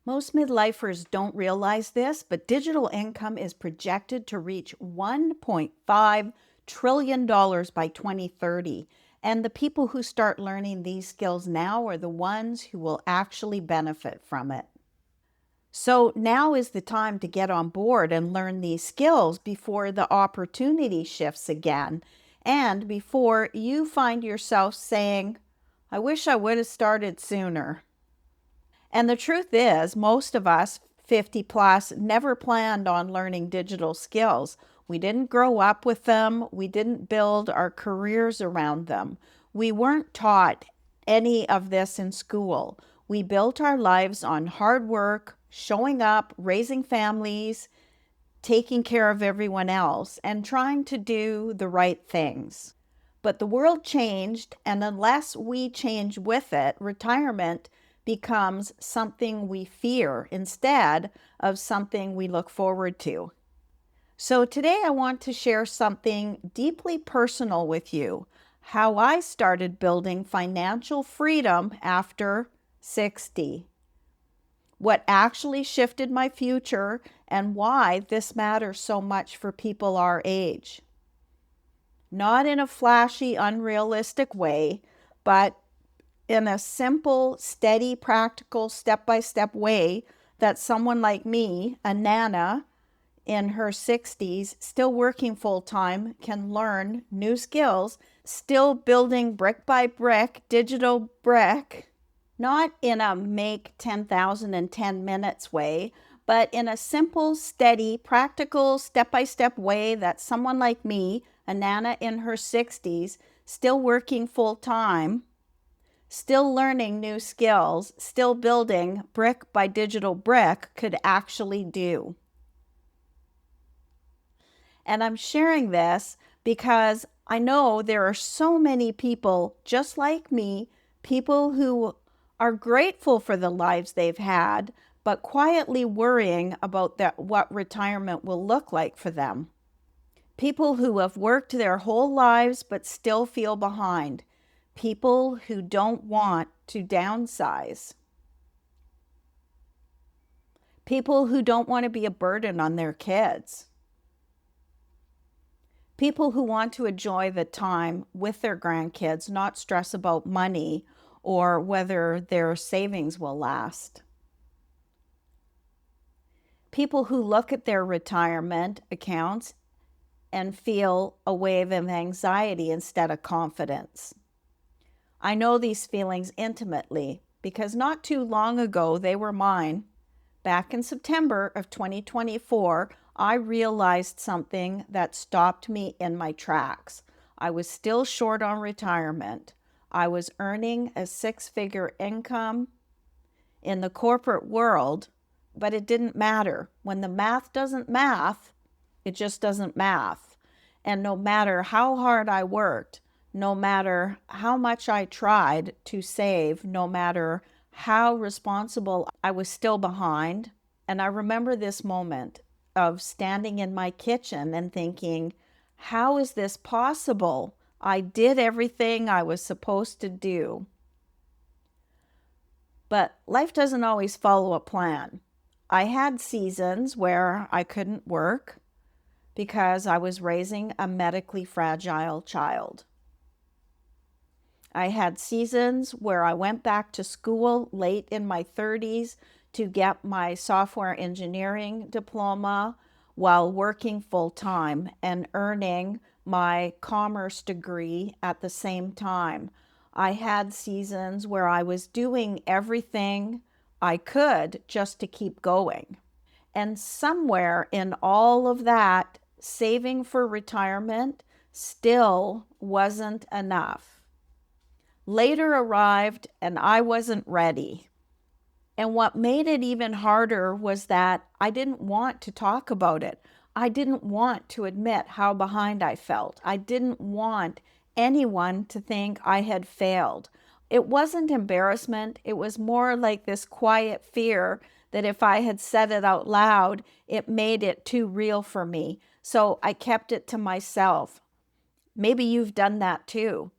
Most midlifers don't realize this, but digital income is projected to reach $1.5 trillion by 2030. And the people who start learning these skills now are the ones who will actually benefit from it. So now is the time to get on board and learn these skills before the opportunity shifts again, and before you find yourself saying, I wish I would have started sooner. And the truth is, most of us 50 plus never planned on learning digital skills. We didn't grow up with them. We didn't build our careers around them. We weren't taught any of this in school. We built our lives on hard work, showing up, raising families, taking care of everyone else, and trying to do the right things. But the world changed, and unless we change with it, retirement becomes something we fear instead of something we look forward to. So today I want to share something deeply personal with you, how I started building financial freedom after 60. What actually shifted my future and why this matters so much for people our age. Not in a flashy, unrealistic way, but in a simple, steady, practical, step-by-step way that someone like me, a Nana in her 60s, still working full-time, can learn new skills, still building brick by brick, digital brick, not in a make 10,000 in 10 minutes way, but in a simple, steady, practical, step-by-step way that someone like me, a Nana in her 60s, still working full-time, still learning new skills, still building brick by digital brick could actually do. And I'm sharing this because I know there are so many people just like me, people who are grateful for the lives they've had, but quietly worrying about what retirement will look like for them. People who have worked their whole lives but still feel behind. People who don't want to downsize. People who don't want to be a burden on their kids. People who want to enjoy the time with their grandkids, not stress about money or whether their savings will last. People who look at their retirement accounts and feel a wave of anxiety instead of confidence. I know these feelings intimately because not too long ago they were mine. Back in September of 2024, I realized something that stopped me in my tracks. I was still short on retirement. I was earning a six-figure income in the corporate world, but it didn't matter. When the math doesn't math, it just doesn't math. And no matter how hard I worked, no matter how much I tried to save, no matter how responsible, I was still behind. And I remember this moment of standing in my kitchen and thinking, how is this possible? I did everything I was supposed to do. But life doesn't always follow a plan. I had seasons where I couldn't work because I was raising a medically fragile child. I had seasons where I went back to school late in my 30s to get my software engineering diploma while working full-time and earning my commerce degree at the same time. I had seasons where I was doing everything I could just to keep going. And somewhere in all of that, saving for retirement still wasn't enough. Later arrived and I wasn't ready. And what made it even harder was that I didn't want to talk about it. I didn't want to admit how behind I felt. I didn't want anyone to think I had failed. It wasn't embarrassment. It was more like this quiet fear that if I had said it out loud, it made it too real for me. So I kept it to myself. Maybe you've done that too.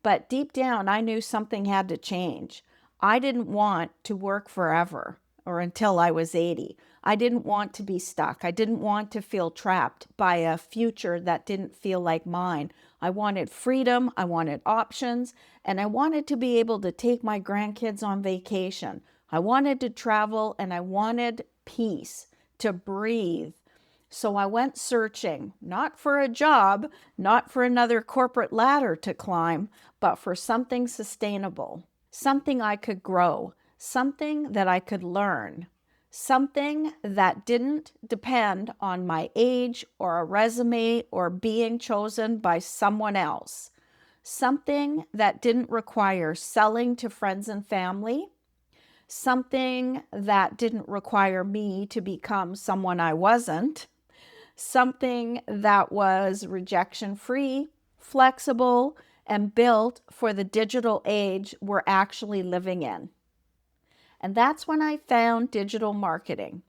But deep down, I knew something had to change. I didn't want to work forever, or until I was 80. I didn't want to be stuck. I didn't want to feel trapped by a future that didn't feel like mine. I wanted freedom, I wanted options, and I wanted to be able to take my grandkids on vacation. I wanted to travel and I wanted peace, to breathe. So I went searching, not for a job, not for another corporate ladder to climb, but for something sustainable, something I could grow, something that I could learn, something that didn't depend on my age or a resume or being chosen by someone else, something that didn't require selling to friends and family, something that didn't require me to become someone I wasn't, something that was rejection-free, flexible, and built for the digital age we're actually living in. And that's when I found digital marketing.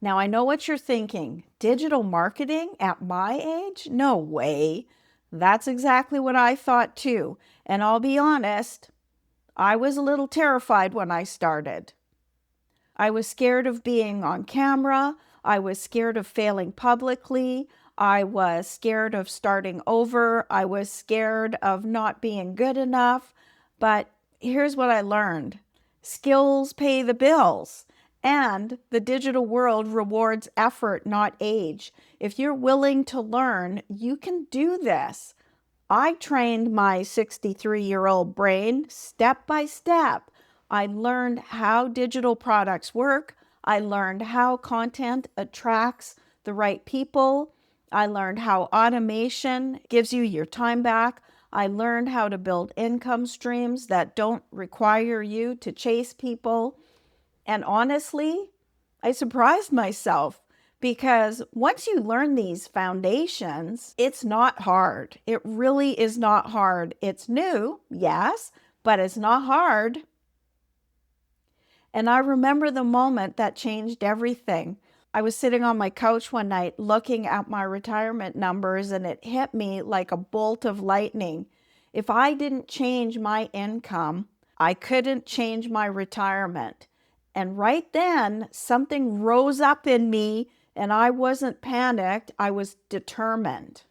Now, I know what you're thinking. Digital marketing at my age? No way. That's exactly what I thought too. And I'll be honest, I was a little terrified when I started. I was scared of being on camera. I was scared of failing publicly. I was scared of starting over. I was scared of not being good enough. But here's what I learned. Skills pay the bills. And the digital world rewards effort, not age. If you're willing to learn, you can do this. I trained my 63-year-old brain step by step. I learned how digital products work. I learned how content attracts the right people. I learned how automation gives you your time back. I learned how to build income streams that don't require you to chase people. And honestly, I surprised myself because once you learn these foundations, it's not hard. It really is not hard. It's new, yes, but it's not hard. And I remember the moment that changed everything. I was sitting on my couch one night looking at my retirement numbers, and it hit me like a bolt of lightning. If I didn't change my income, I couldn't change my retirement. And right then, something rose up in me, and I wasn't panicked. I was determined.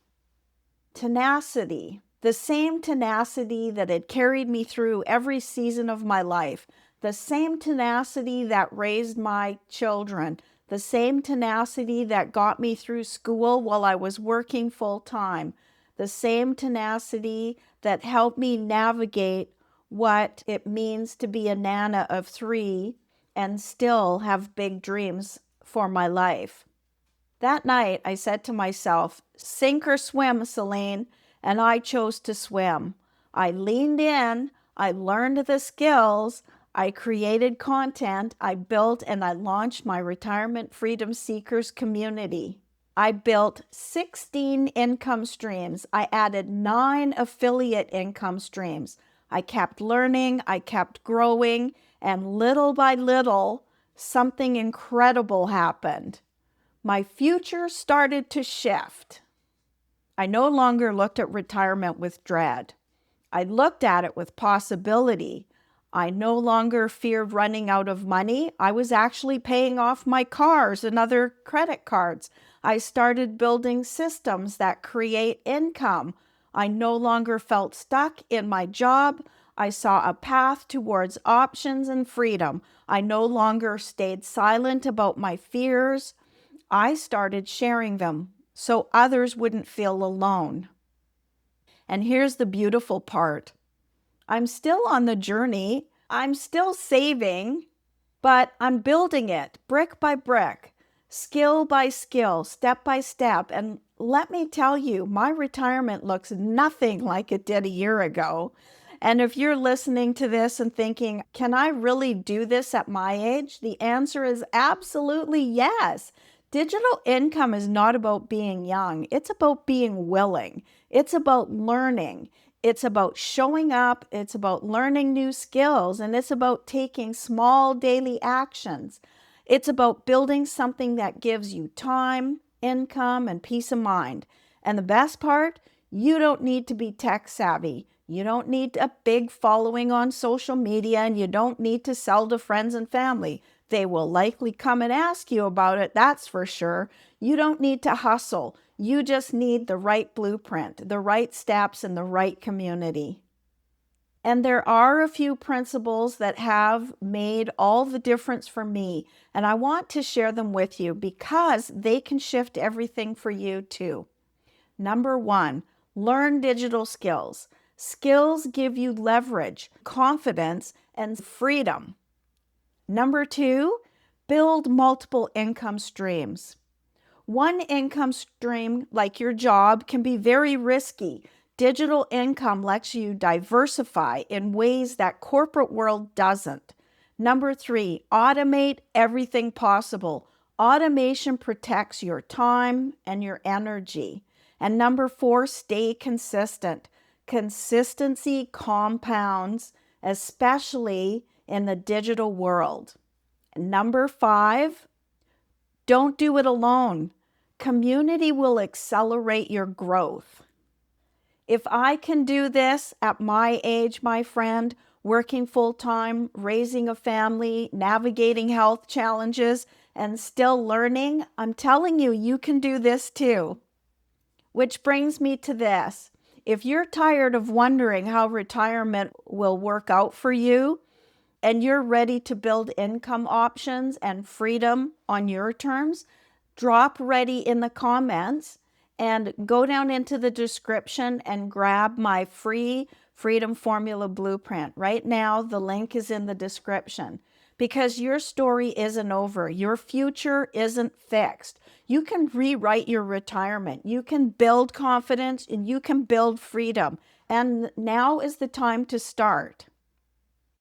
Tenacity, the same tenacity that had carried me through every season of my life, the same tenacity that raised my children, the same tenacity that got me through school while I was working full time, the same tenacity that helped me navigate what it means to be a nana of 3 and still have big dreams for my life. That night, I said to myself, sink or swim, Celine, and I chose to swim. I leaned in, I learned the skills, I created content, I built and I launched my Retirement Freedom Seekers community. I built 16 income streams. I added 9 affiliate income streams. I kept learning, I kept growing, and little by little, something incredible happened. My future started to shift. I no longer looked at retirement with dread. I looked at it with possibility. I no longer feared running out of money. I was actually paying off my cars and other credit cards. I started building systems that create income. I no longer felt stuck in my job. I saw a path towards options and freedom. I no longer stayed silent about my fears. I started sharing them so others wouldn't feel alone. And here's the beautiful part. I'm still on the journey. I'm still saving, but I'm building it brick by brick, skill by skill, step by step. And let me tell you, my retirement looks nothing like it did a year ago. And if you're listening to this and thinking, can I really do this at my age? The answer is absolutely yes. Digital income is not about being young. It's about being willing. It's about learning. It's about showing up. It's about learning new skills. And it's about taking small daily actions. It's about building something that gives you time, income, and peace of mind. And the best part, you don't need to be tech savvy. You don't need a big following on social media, and you don't need to sell to friends and family. They will likely come and ask you about it, that's for sure. You don't need to hustle. You just need the right blueprint, the right steps, and the right community. And there are a few principles that have made all the difference for me, and I want to share them with you because they can shift everything for you too. Number one, learn digital skills. Skills give you leverage, confidence, and freedom. Number two, build multiple income streams. One income stream, like your job, can be very risky. Digital income lets you diversify in ways that corporate world doesn't. Number three, automate everything possible. Automation protects your time and your energy. And number four, stay consistent. Consistency compounds, especially in the digital world. Number five, don't do it alone. Community will accelerate your growth. If I can do this at my age, my friend, working full-time, raising a family, navigating health challenges, and still learning, I'm telling you, you can do this too. Which brings me to this. If you're tired of wondering how retirement will work out for you, and you're ready to build income options and freedom on your terms, drop ready in the comments and go down into the description and grab my free Freedom Formula Blueprint. Right now, the link is in the description because your story isn't over. Your future isn't fixed. You can rewrite your retirement. You can build confidence and you can build freedom. And now is the time to start.